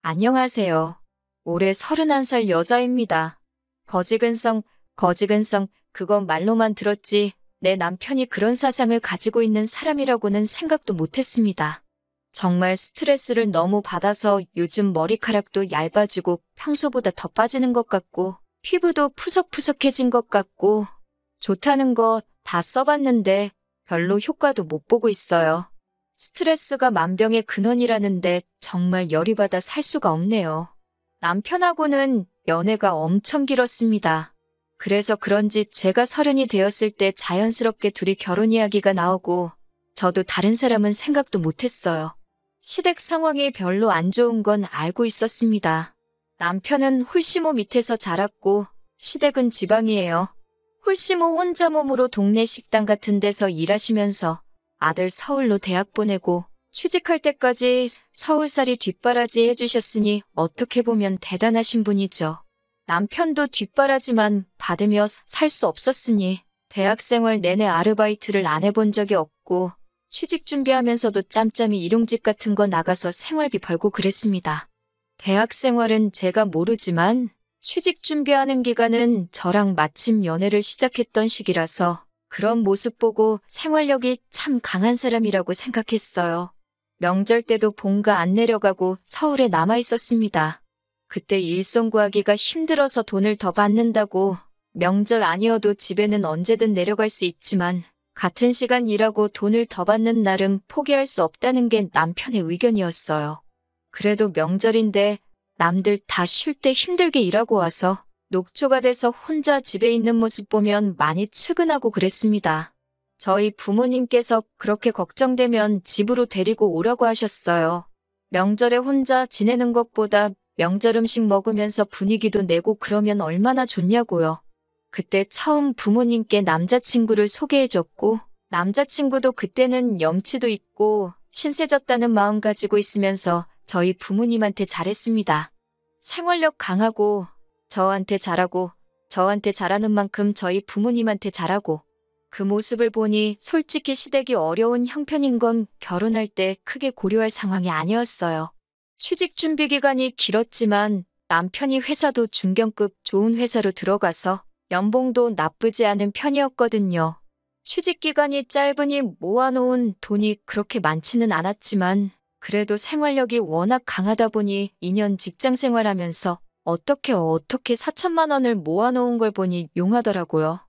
안녕하세요. 올해 31살 여자입니다. 거지근성, 그건 말로만 들었지 내 남편이 그런 사상을 가지고 있는 사람이라고는 생각도 못했습니다. 정말 스트레스를 너무 받아서 요즘 머리카락도 얇아지고 평소보다 더 빠지는 것 같고 피부도 푸석푸석해진 것 같고 좋다는 거 다 써봤는데 별로 효과도 못 보고 있어요. 스트레스가 만병의 근원이라는데 정말 열이 받아 살 수가 없네요. 남편하고는 연애가 엄청 길었습니다. 그래서 그런지 제가 30이 되었을 때 자연스럽게 둘이 결혼 이야기가 나오고 저도 다른 사람은 생각도 못했어요. 시댁 상황이 별로 안 좋은 건 알고 있었습니다. 남편은 홀시모 밑에서 자랐고 시댁은 지방이에요. 홀시모 혼자 몸으로 동네 식당 같은 데서 일하시면서 아들 서울로 대학 보내고 취직할 때까지 서울살이 뒷바라지 해주셨으니 어떻게 보면 대단하신 분이죠. 남편도 뒷바라지만 받으며 살 수 없었으니 대학생활 내내 아르바이트를 안 해본 적이 없고 취직 준비하면서도 짬짬이 일용직 같은 거 나가서 생활비 벌고 그랬습니다. 대학생활은 제가 모르지만 취직 준비하는 기간은 저랑 마침 연애를 시작했던 시기라서 그런 모습 보고 생활력이 참 강한 사람이라고 생각했어요. 명절 때도 본가 안 내려가고 서울에 남아 있었습니다. 그때 일손 구하기가 힘들어서 돈을 더 받는다고 명절 아니어도 집에는 언제든 내려갈 수 있지만 같은 시간 일하고 돈을 더 받는 날은 포기할 수 없다는 게 남편의 의견이었어요. 그래도 명절인데 남들 다 쉴 때 힘들게 일하고 와서 녹초가 돼서 혼자 집에 있는 모습 보면 많이 측은하고 그랬습니다. 저희 부모님께서 그렇게 걱정되면 집으로 데리고 오라고 하셨어요. 명절에 혼자 지내는 것보다 명절 음식 먹으면서 분위기도 내고 그러면 얼마나 좋냐고요. 그때 처음 부모님께 남자친구를 소개해줬고 남자친구도 그때는 염치도 있고 신세졌다는 마음 가지고 있으면서 저희 부모님한테 잘했습니다. 생활력 강하고 저한테 잘하고 저한테 잘하는 만큼 저희 부모님한테 잘하고 그 모습을 보니 솔직히 시댁이 어려운 형편인 건 결혼할 때 크게 고려할 상황이 아니었어요. 취직 준비 기간이 길었지만 남편이 회사도 중견급 좋은 회사로 들어가서 연봉도 나쁘지 않은 편이었거든요. 취직 기간이 짧으니 모아놓은 돈이 그렇게 많지는 않았지만 그래도 생활력이 워낙 강하다 보니 2년 직장 생활하면서 어떻게 4천만 원을 모아놓은 걸 보니 용하더라고요.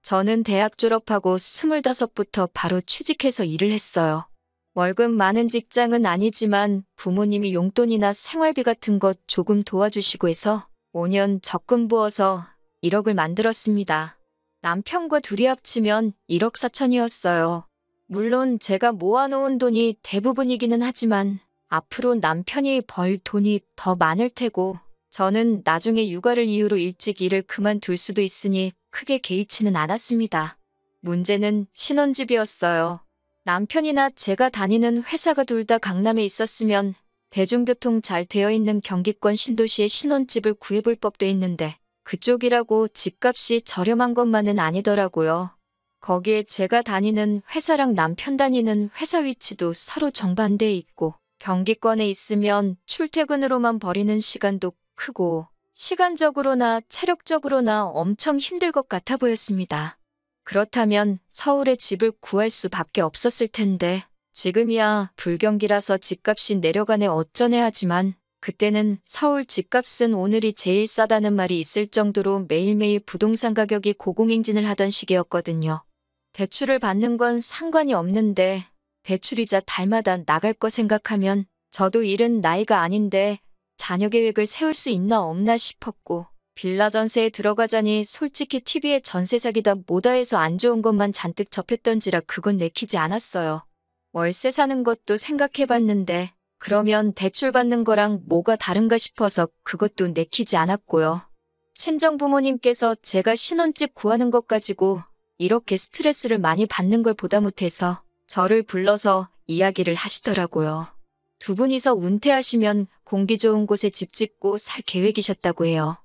저는 대학 졸업하고 25부터 바로 취직해서 일을 했어요. 월급 많은 직장은 아니지만 부모님이 용돈이나 생활비 같은 것 조금 도와주시고 해서 5년 적금 부어서 1억을 만들었습니다. 남편과 둘이 합치면 1억 4천이었어요. 물론 제가 모아놓은 돈이 대부분이기는 하지만 앞으로 남편이 벌 돈이 더 많을 테고 저는 나중에 육아를 이유로 일찍 일을 그만둘 수도 있으니 크게 개의치는 않았습니다. 문제는 신혼집이었어요. 남편이나 제가 다니는 회사가 둘 다 강남에 있었으면 대중교통 잘 되어 있는 경기권 신도시에 신혼집을 구해볼 법도 했는데 그쪽이라고 집값이 저렴한 것만은 아니더라고요. 거기에 제가 다니는 회사랑 남편 다니는 회사 위치도 서로 정반대에 있고 경기권에 있으면 출퇴근으로만 버리는 시간도 크고 시간적으로나 체력적으로나 엄청 힘들 것 같아 보였습니다. 그렇다면 서울에 집을 구할 수밖에 없었을 텐데 지금이야 불경기라서 집값이 내려가네 어쩌네 하지만 그때는 서울 집값은 오늘이 제일 싸다는 말이 있을 정도로 매일매일 부동산 가격이 고공행진을 하던 시기였거든요. 대출을 받는 건 상관이 없는데 대출이자 달마다 나갈 거 생각하면 저도 일은 나이가 아닌데 자녀 계획을 세울 수 있나 없나 싶었고 빌라 전세에 들어가자니 솔직히 TV에 전세 사기다 뭐다 해서 안 좋은 것만 잔뜩 접했던지라 그건 내키지 않았어요. 월세 사는 것도 생각해봤는데 그러면 대출 받는 거랑 뭐가 다른가 싶어서 그것도 내키지 않았고요. 친정 부모님께서 제가 신혼집 구하는 것 가지고 이렇게 스트레스를 많이 받는 걸 보다 못해서 저를 불러서 이야기를 하시더라고요. 두 분이서 은퇴하시면 공기 좋은 곳에 집 짓고 살 계획이셨다고 해요.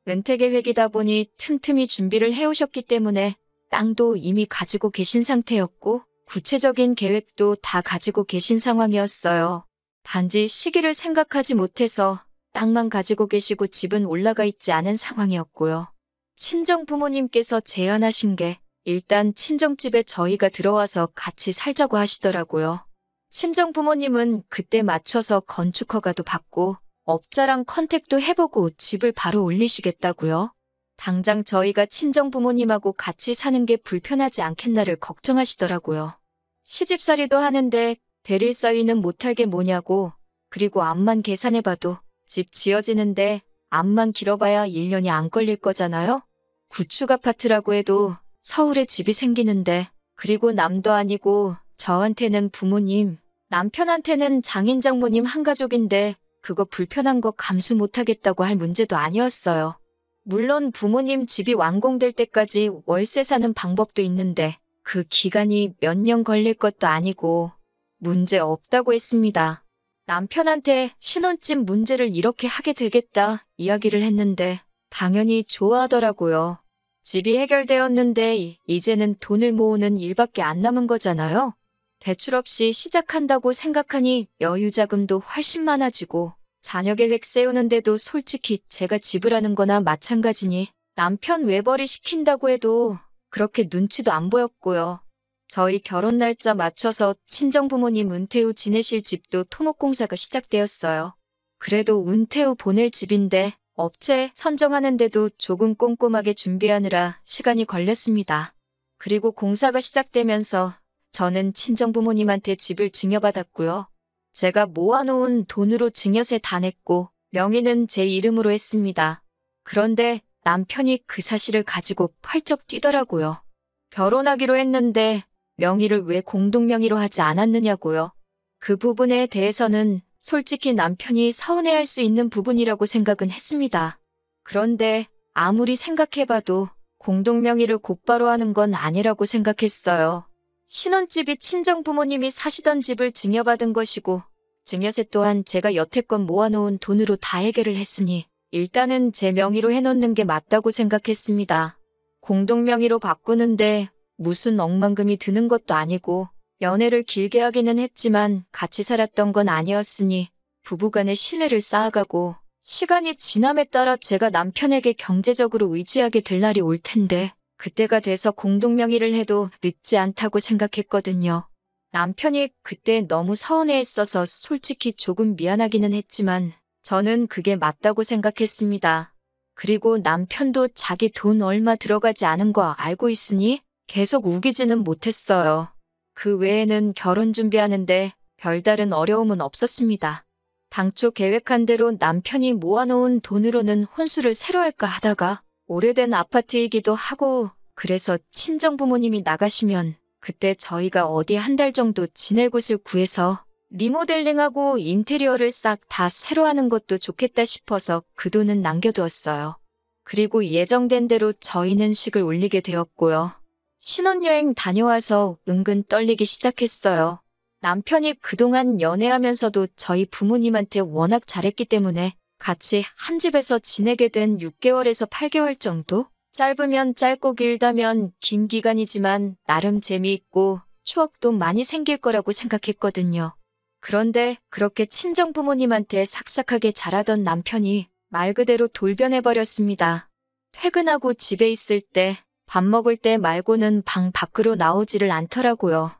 은퇴 계획이다 보니 틈틈이 준비를 해오셨기 때문에 땅도 이미 가지고 계신 상태였고 구체적인 계획도 다 가지고 계신 상황이었어요. 단지 시기를 생각하지 못해서 땅만 가지고 계시고 집은 올라가 있지 않은 상황이었고요. 친정 부모님께서 제안하신 게 일단 친정집에 저희가 들어와서 같이 살자고 하시더라고요. 친정 부모님은 그때 맞춰서 건축 허가도 받고 업자랑 컨택도 해보고 집을 바로 올리시겠다고요. 당장 저희가 친정 부모님하고 같이 사는 게 불편하지 않겠나를 걱정하시더라고요. 시집살이도 하는데 대릴 사위는 못할 게 뭐냐고, 그리고 암만 계산해봐도 집 지어지는데 암만 길어봐야 1년이 안 걸릴 거잖아요? 구축 아파트라고 해도 서울에 집이 생기는데, 그리고 남도 아니고 저한테는 부모님, 남편한테는 장인 장모님 한 가족인데 그거 불편한 거 감수 못하겠다고 할 문제도 아니었어요. 물론 부모님 집이 완공될 때까지 월세 사는 방법도 있는데 그 기간이 몇 년 걸릴 것도 아니고 문제 없다고 했습니다. 남편한테 신혼집 문제를 이렇게 하게 되겠다 이야기를 했는데 당연히 좋아하더라고요. 집이 해결되었는데 이제는 돈을 모으는 일밖에 안 남은 거잖아요. 대출 없이 시작한다고 생각하니 여유 자금도 훨씬 많아지고 자녀 계획 세우는데도 솔직히 제가 지불하는 거나 마찬가지니 남편 외벌이 시킨다고 해도 그렇게 눈치도 안 보였고요. 저희 결혼 날짜 맞춰서 친정부모님 은퇴 후 지내실 집도 토목공사가 시작되었어요. 그래도 은퇴 후 보낼 집인데 업체 선정하는데도 조금 꼼꼼하게 준비하느라 시간이 걸렸습니다. 그리고 공사가 시작되면서 저는 친정부모님한테 집을 증여받았고요. 제가 모아놓은 돈으로 증여세 다 냈고 명의는 제 이름으로 했습니다. 그런데 남편이 그 사실을 가지고 펄쩍 뛰더라고요. 결혼하기로 했는데 명의를 왜 공동명의로 하지 않았느냐고요. 그 부분에 대해서는 솔직히 남편이 서운해할 수 있는 부분이라고 생각은 했습니다. 그런데 아무리 생각해봐도 공동명의를 곧바로 하는 건 아니라고 생각했어요. 신혼집이 친정부모님이 사시던 집을 증여받은 것이고 증여세 또한 제가 여태껏 모아놓은 돈으로 다 해결을 했으니 일단은 제 명의로 해놓는 게 맞다고 생각했습니다. 공동명의로 바꾸는데 무슨 억만금이 드는 것도 아니고 연애를 길게 하기는 했지만 같이 살았던 건 아니었으니 부부간의 신뢰를 쌓아가고 시간이 지남에 따라 제가 남편에게 경제적으로 의지하게 될 날이 올 텐데 그때가 돼서 공동명의를 해도 늦지 않다고 생각했거든요. 남편이 그때 너무 서운해했어서 솔직히 조금 미안하기는 했지만 저는 그게 맞다고 생각했습니다. 그리고 남편도 자기 돈 얼마 들어가지 않은 거 알고 있으니 계속 우기지는 못했어요. 그 외에는 결혼 준비하는데 별다른 어려움은 없었습니다. 당초 계획한 대로 남편이 모아놓은 돈으로는 혼수를 새로 할까 하다가 오래된 아파트이기도 하고 그래서 친정부모님이 나가시면 그때 저희가 어디 한 달 정도 지낼 곳을 구해서 리모델링하고 인테리어를 싹 다 새로 하는 것도 좋겠다 싶어서 그 돈은 남겨두었어요. 그리고 예정된 대로 저희는 식을 올리게 되었고요. 신혼여행 다녀와서 은근 떨리기 시작했어요. 남편이 그동안 연애하면서도 저희 부모님한테 워낙 잘했기 때문에 같이 한 집에서 지내게 된 6개월에서 8개월 정도? 짧으면 짧고 길다면 긴 기간이지만 나름 재미있고 추억도 많이 생길 거라고 생각했거든요. 그런데 그렇게 친정부모님한테 삭삭하게 잘하던 남편이 말 그대로 돌변해버렸습니다. 퇴근하고 집에 있을 때, 밥 먹을 때 말고는 방 밖으로 나오지를 않더라고요.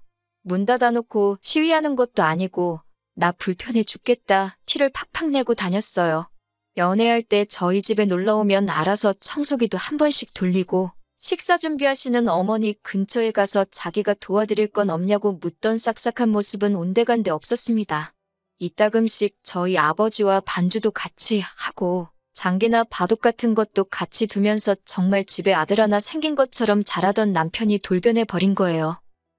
문 닫아놓고 시위하는 것도 아니고 나 불편해 죽겠다 티를 팍팍 내고 다녔어요. 연애할 때 저희 집에 놀러오면 알아서 청소기도 한 번씩 돌리고 식사 준비하시는 어머니 근처에 가서 자기가 도와드릴 건 없냐고 묻던 싹싹한 모습은 온데간데 없었습니다. 이따금씩 저희 아버지와 반주도 같이 하고 장기나 바둑 같은 것도 같이 두면서 정말 집에 아들 하나 생긴 것처럼 잘하던 남편이 돌변해버린 거예요.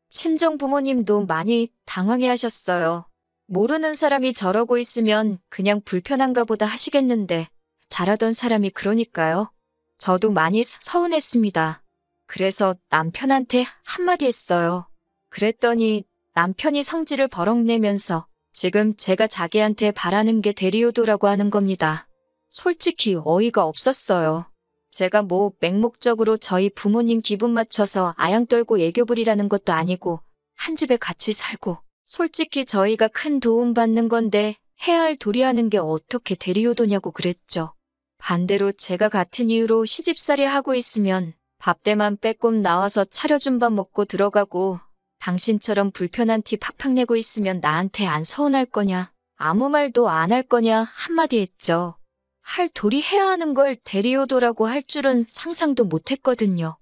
친정 부모님도 많이 당황해 하셨어요. 모르는 사람이 저러고 있으면 그냥 불편한가 보다 하시겠는데 잘하던 사람이 그러니까요. 저도 많이 서운했습니다. 그래서 남편한테 한마디 했어요. 그랬더니 남편이 성질을 버럭 내면서 지금 제가 자기한테 바라는 게 대리효도라고 하는 겁니다. 솔직히 어이가 없었어요. 제가 뭐 맹목적으로 저희 부모님 기분 맞춰서 아양 떨고 애교 부리라는 것도 아니고 한 집에 같이 살고 솔직히 저희가 큰 도움 받는 건데 해야 할 도리하는 게 어떻게 대리효도냐고 그랬죠. 반대로 제가 같은 이유로 시집살이 하고 있으면 밥때만 빼꼼 나와서 차려준 밥 먹고 들어가고 당신처럼 불편한 티 팍팍 내고 있으면 나한테 안 서운할 거냐, 아무 말도 안 할 거냐 한마디 했죠. 할 도리 해야 하는 걸 대리효도라고 할 줄은 상상도 못했거든요.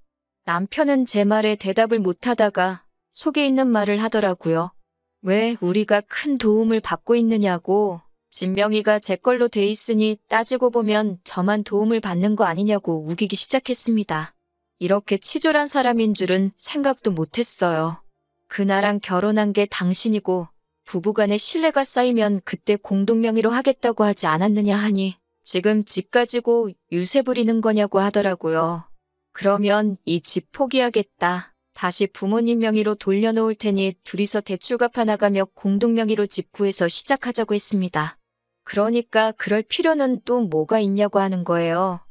남편은 제 말에 대답을 못하다가 속에 있는 말을 하더라고요. 왜 우리가 큰 도움을 받고 있느냐고. 진명이가 제 걸로 돼 있으니 따지고 보면 저만 도움을 받는 거 아니냐고 우기기 시작했습니다. 이렇게 치졸한 사람인 줄은 생각도 못했어요. 그나랑 결혼한 게 당신이고 부부간의 신뢰가 쌓이면 그때 공동명의로 하겠다고 하지 않았느냐 하니 지금 집 가지고 유세 부리는 거냐고 하더라고요. 그러면 이 집 포기하겠다. 다시 부모님 명의로 돌려놓을 테니 둘이서 대출 갚아나가며 공동명의로 집 구해서 시작하자고 했습니다. 그러니까 그럴 필요는 또 뭐가 있냐고 하는 거예요.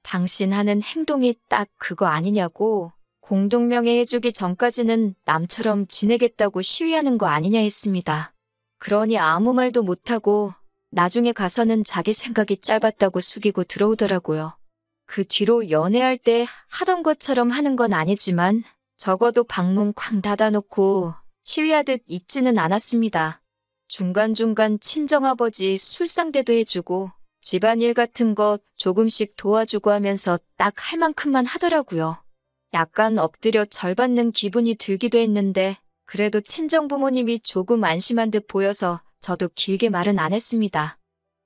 당신 하는 행동이 딱 그거 아니냐고. 공동명의 해주기 전까지는 남처럼 지내겠다고 시위하는 거 아니냐 했습니다. 그러니 아무 말도 못하고 나중에 가서는 자기 생각이 짧았다고 숙이고 들어오더라고요. 그 뒤로 연애할 때 하던 것처럼 하는 건 아니지만 적어도 방문 쾅 닫아놓고 시위하듯 있지는 않았습니다. 중간중간 친정아버지 술상대도 해주고 집안일 같은 거 조금씩 도와주고 하면서 딱 할 만큼만 하더라고요. 약간 엎드려 절 받는 기분이 들기도 했는데 그래도 친정부모님이 조금 안심한 듯 보여서 저도 길게 말은 안 했습니다.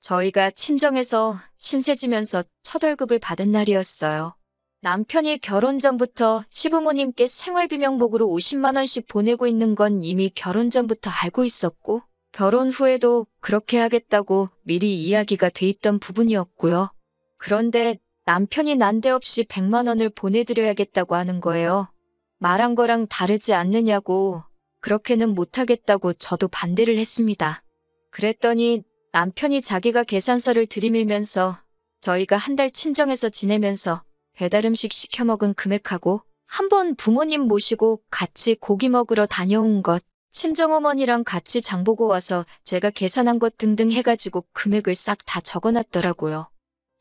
저희가 친정에서 신세 지면서 첫 월급을 받은 날이었어요. 남편이 결혼 전부터 시부모님께 생활비 명목으로 50만 원씩 보내고 있는 건 이미 결혼 전부터 알고 있었고 결혼 후에도 그렇게 하겠다고 미리 이야기가 돼 있던 부분이었고요. 그런데 남편이 난데없이 100만 원을 보내드려야겠다고 하는 거예요. 말한 거랑 다르지 않느냐고. 그렇게는 못하겠다고 저도 반대를 했습니다. 그랬더니 남편이 자기가 계산서를 들이밀면서 저희가 한 달 친정에서 지내면서 배달음식 시켜 먹은 금액하고 한번 부모님 모시고 같이 고기 먹으러 다녀온 것, 친정어머니랑 같이 장보고 와서 제가 계산한 것 등등 해가지고 금액을 싹 다 적어놨더라고요.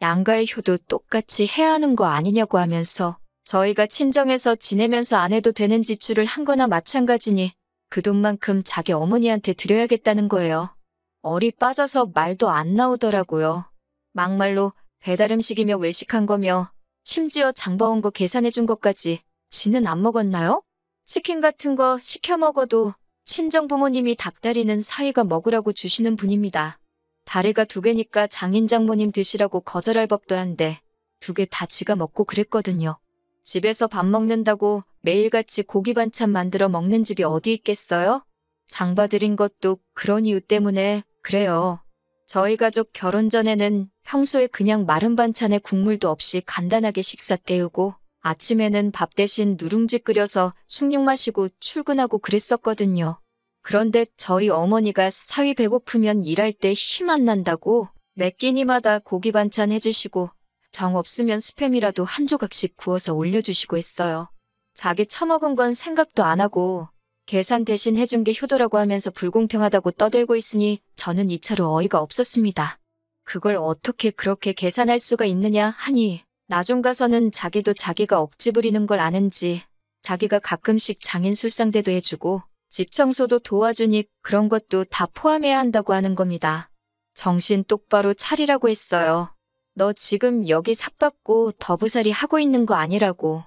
양가의 효도 똑같이 해야 하는 거 아니냐고 하면서 저희가 친정에서 지내면서 안 해도 되는 지출을 한 거나 마찬가지니 그 돈만큼 자기 어머니한테 드려야겠다는 거예요. 얼이 빠져서 말도 안 나오더라고요. 막말로 배달음식이며 외식한 거며 심지어 장봐온 거 계산해 준 것까지 지는 안 먹었나요? 치킨 같은 거 시켜 먹어도 친정 부모님이 닭다리는 사위가 먹으라고 주시는 분입니다. 다리가 2개니까 장인 장모님 드시라고 거절할 법도 한데 2개 다 지가 먹고 그랬거든요. 집에서 밥 먹는다고 매일같이 고기 반찬 만들어 먹는 집이 어디 있겠어요? 장 봐드린 것도 그런 이유 때문에 그래요. 저희 가족 결혼 전에는 평소에 그냥 마른 반찬에 국물도 없이 간단하게 식사 때우고 아침에는 밥 대신 누룽지 끓여서 숭늉 마시고 출근하고 그랬었거든요. 그런데 저희 어머니가 사위 배고프면 일할 때 힘 안 난다고 매 끼니마다 고기 반찬 해주시고 정 없으면 스팸이라도 한 조각씩 구워서 올려주시고 했어요. 자기 처먹은 건 생각도 안 하고 계산 대신 해준 게 효도라고 하면서 불공평하다고 떠들고 있으니 저는 이차로 어이가 없었습니다. 그걸 어떻게 그렇게 계산할 수가 있느냐 하니 나중 가서는 자기도 자기가 억지 부리는 걸 아는지 자기가 가끔씩 장인 술상대도 해주고 집 청소도 도와주니 그런 것도 다 포함해야 한다고 하는 겁니다. 정신 똑바로 차리라고 했어요. 너 지금 여기 삭받고 더부살이 하고 있는 거 아니라고.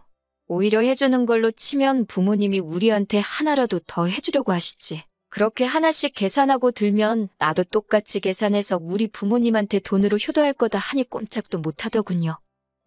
오히려 해주는 걸로 치면 부모님이 우리한테 하나라도 더 해주려고 하시지. 그렇게 하나씩 계산하고 들면 나도 똑같이 계산해서 우리 부모님한테 돈으로 효도할 거다 하니 꼼짝도 못하더군요.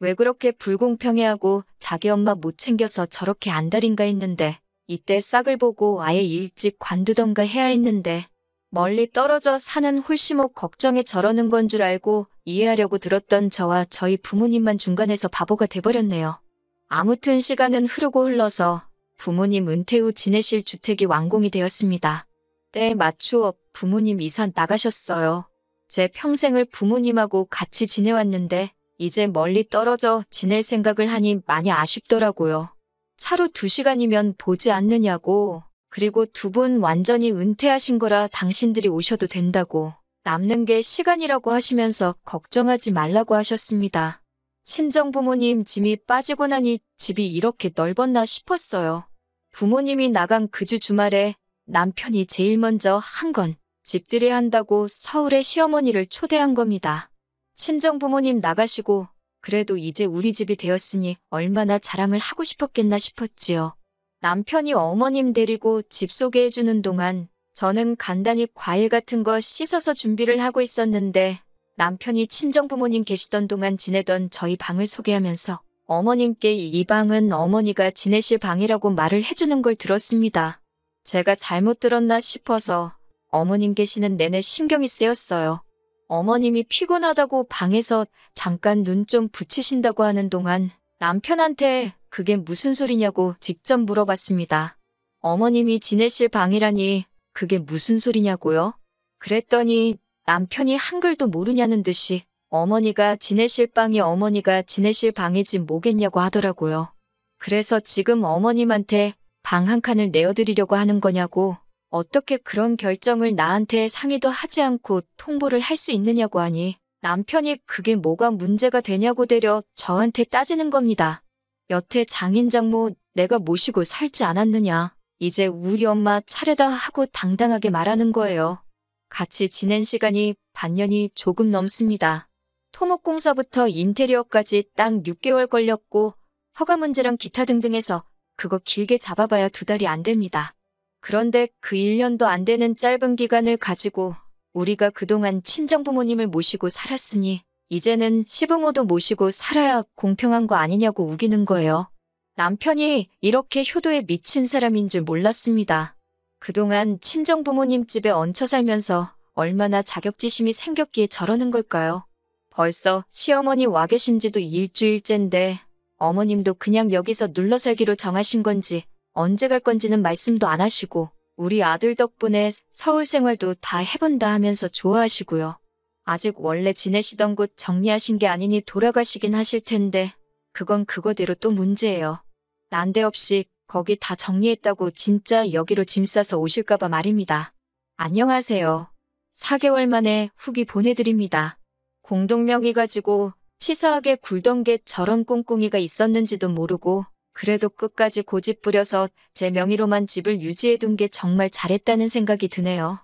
왜 그렇게 불공평해하고 자기 엄마 못 챙겨서 저렇게 안달인가 했는데 이때 싹을 보고 아예 일찍 관두던가 해야 했는데 멀리 떨어져 사는 홀씨목 걱정에 저러는 건 줄 알고 이해하려고 들었던 저와 저희 부모님만 중간에서 바보가 돼버렸네요. 아무튼 시간은 흐르고 흘러서 부모님 은퇴 후 지내실 주택이 완공이 되었습니다. 때에 맞추어 부모님 이사 나가셨어요. 제 평생을 부모님하고 같이 지내왔는데 이제 멀리 떨어져 지낼 생각을 하니 많이 아쉽더라고요. 차로 2시간이면 보지 않느냐고. 그리고 2분 완전히 은퇴하신 거라 당신들이 오셔도 된다고. 남는 게 시간이라고 하시면서 걱정하지 말라고 하셨습니다. 친정부모님 짐이 빠지고 나니 집이 이렇게 넓었나 싶었어요. 부모님이 나간 그 주 주말에 남편이 제일 먼저 한 건 집들이 한다고 서울에 시어머니를 초대한 겁니다. 친정부모님 나가시고 그래도 이제 우리 집이 되었으니 얼마나 자랑을 하고 싶었겠나 싶었지요. 남편이 어머님 데리고 집 소개해주는 동안 저는 간단히 과일 같은 거 씻어서 준비를 하고 있었는데 남편이 친정부모님 계시던 동안 지내던 저희 방을 소개하면서 어머님께 이 방은 어머니가 지내실 방이라고 말을 해주는 걸 들었습니다. 제가 잘못 들었나 싶어서 어머님 계시는 내내 신경이 쓰였어요. 어머님이 피곤하다고 방에서 잠깐 눈 좀 붙이신다고 하는 동안 남편한테 그게 무슨 소리냐고 직접 물어봤습니다. 어머님이 지내실 방이라니 그게 무슨 소리냐고요? 그랬더니 남편이 한글도 모르냐는 듯이 어머니가 지내실 방이 어머니가 지내실 방이지 뭐겠냐고 하더라고요. 그래서 지금 어머님한테 방 한 칸을 내어드리려고 하는 거냐고, 어떻게 그런 결정을 나한테 상의도 하지 않고 통보를 할 수 있느냐고 하니 남편이 그게 뭐가 문제가 되냐고 되려 저한테 따지는 겁니다. 여태 장인장모 내가 모시고 살지 않았느냐. 이제 우리 엄마 차례다 하고 당당하게 말하는 거예요. 같이 지낸 시간이 반년이 조금 넘습니다. 토목공사부터 인테리어까지 딱 6개월 걸렸고 허가 문제랑 기타 등등 해서 그거 길게 잡아봐야 2달이 안 됩니다. 그런데 그 1년도 안 되는 짧은 기간을 가지고 우리가 그동안 친정부모님을 모시고 살았으니 이제는 시부모도 모시고 살아야 공평한 거 아니냐고 우기는 거예요. 남편이 이렇게 효도에 미친 사람인 줄 몰랐습니다. 그동안 친정부모님 집에 얹혀 살면서 얼마나 자격지심이 생겼기에 저러는 걸까요? 벌써 시어머니 와 계신 지도 일주일째인데 어머님도 그냥 여기서 눌러 살기로 정하신 건지 언제 갈 건지는 말씀도 안 하시고 우리 아들 덕분에 서울 생활도 다 해본다 하면서 좋아하시고요. 아직 원래 지내시던 곳 정리하신 게 아니니 돌아가시긴 하실 텐데 그건 그거대로 또 문제예요. 난데없이 거기 다 정리했다고 진짜 여기로 짐 싸서 오실까봐 말입니다. 안녕하세요. 4개월 만에 후기 보내드립니다. 공동명의 가지고 치사하게 굴던 게 저런 꿍꿍이가 있었는지도 모르고 그래도 끝까지 고집 부려서 제 명의로만 집을 유지해둔 게 정말 잘했다는 생각이 드네요.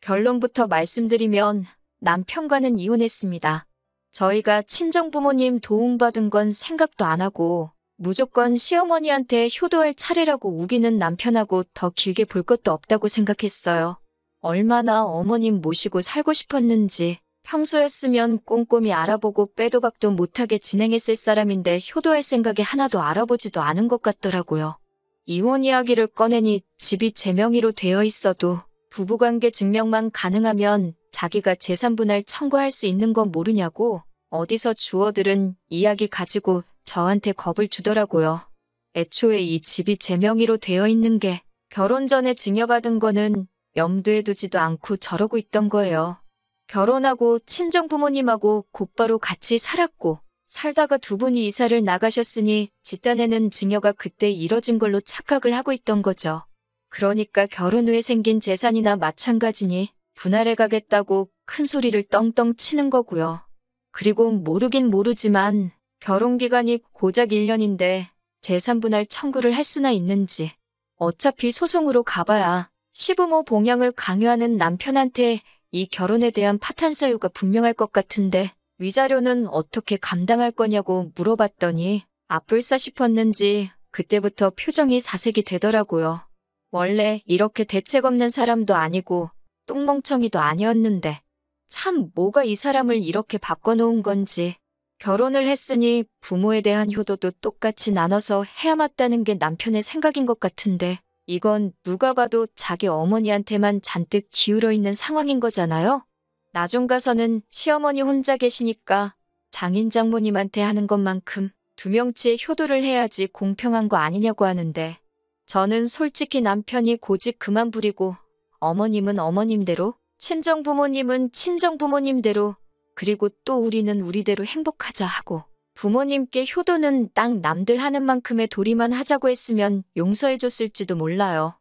결론부터 말씀드리면 남편과는 이혼했습니다. 저희가 친정부모님 도움받은 건 생각도 안 하고 무조건 시어머니한테 효도할 차례라고 우기는 남편하고 더 길게 볼 것도 없다고 생각했어요. 얼마나 어머님 모시고 살고 싶었는지 평소였으면 꼼꼼히 알아보고 빼도 박도 못하게 진행했을 사람인데 효도할 생각에 하나도 알아보지도 않은 것 같더라고요. 이혼 이야기를 꺼내니 집이 제 명의로 되어 있어도 부부관계 증명만 가능하면 자기가 재산분할 청구할 수 있는 건 모르냐고 어디서 주워들은 이야기 가지고 저한테 겁을 주더라고요. 애초에 이 집이 제 명의로 되어 있는 게 결혼 전에 증여받은 거는 염두에 두지도 않고 저러고 있던 거예요. 결혼하고 친정부모님하고 곧바로 같이 살았고 살다가 두 분이 이사를 나가셨으니 집단에는 증여가 그때 이뤄진 걸로 착각을 하고 있던 거죠. 그러니까 결혼 후에 생긴 재산이나 마찬가지니 분할해 가겠다고 큰 소리를 떵떵 치는 거고요. 그리고 모르긴 모르지만 결혼기간이 고작 1년인데 재산 분할 청구를 할 수나 있는지 어차피 소송으로 가봐야 시부모 봉양을 강요하는 남편한테 이 결혼에 대한 파탄 사유가 분명할 것 같은데 위자료는 어떻게 감당할 거냐고 물어봤더니 아뿔싸 싶었는지 그때부터 표정이 사색이 되더라고요. 원래 이렇게 대책 없는 사람도 아니고 똥멍청이도 아니었는데 참 뭐가 이 사람을 이렇게 바꿔놓은 건지. 결혼을 했으니 부모에 대한 효도도 똑같이 나눠서 해야 맞다는 게 남편의 생각인 것 같은데 이건 누가 봐도 자기 어머니한테만 잔뜩 기울어 있는 상황인 거잖아요. 나중 가서는 시어머니 혼자 계시니까 장인 장모님한테 하는 것만큼 두 명치의 효도를 해야지 공평한 거 아니냐고 하는데 저는 솔직히 남편이 고집 그만 부리고 어머님은 어머님대로 친정부모님은 친정부모님대로 그리고 또 우리는 우리대로 행복하자 하고 부모님께 효도는 딱 남들 하는 만큼의 도리만 하자고 했으면 용서해줬을지도 몰라요.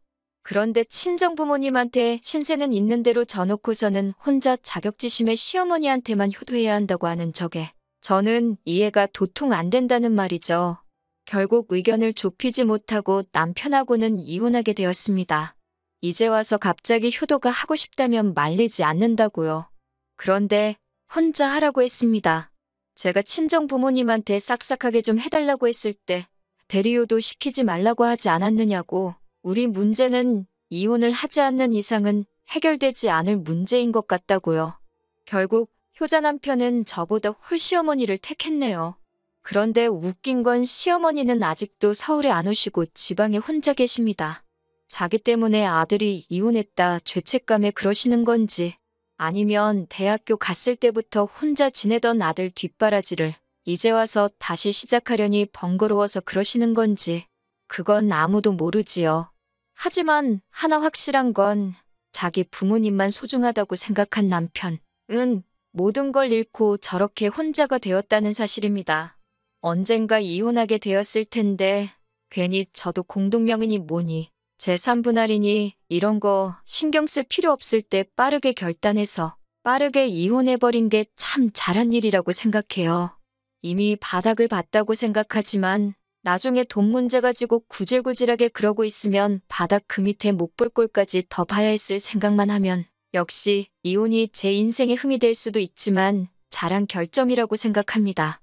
그런데 친정 부모님한테 신세는 있는 대로 져놓고서는 혼자 자격지심에 시어머니한테만 효도해야 한다고 하는 저게 저는 이해가 도통 안 된다는 말이죠. 결국 의견을 좁히지 못하고 남편하고는 이혼하게 되었습니다. 이제 와서 갑자기 효도가 하고 싶다면 말리지 않는다고요. 그런데 혼자 하라고 했습니다. 제가 친정 부모님한테 싹싹하게 좀 해달라고 했을 때 대리효도 시키지 말라고 하지 않았느냐고. 우리 문제는 이혼을 하지 않는 이상은 해결되지 않을 문제인 것 같다고요. 결국 효자 남편은 저보다 홀시어머니를 택했네요. 그런데 웃긴 건 시어머니는 아직도 서울에 안 오시고 지방에 혼자 계십니다. 자기 때문에 아들이 이혼했다 죄책감에 그러시는 건지 아니면 대학교 갔을 때부터 혼자 지내던 아들 뒷바라지를 이제 와서 다시 시작하려니 번거로워서 그러시는 건지 그건 아무도 모르지요. 하지만 하나 확실한 건 자기 부모님만 소중하다고 생각한 남편은 모든 걸 잃고 저렇게 혼자가 되었다는 사실입니다. 언젠가 이혼하게 되었을 텐데 괜히 저도 공동명의니 뭐니 제3분할이니 이런 거 신경 쓸 필요 없을 때 빠르게 결단해서 빠르게 이혼해버린 게 참 잘한 일이라고 생각해요. 이미 바닥을 봤다고 생각하지만 나중에 돈 문제 가지고 구질구질하게 그러고 있으면 바닥 그 밑에 못 볼 꼴까지 더 봐야 했을 생각만 하면 역시 이혼이 제 인생의 흠이 될 수도 있지만 잘한 결정이라고 생각합니다.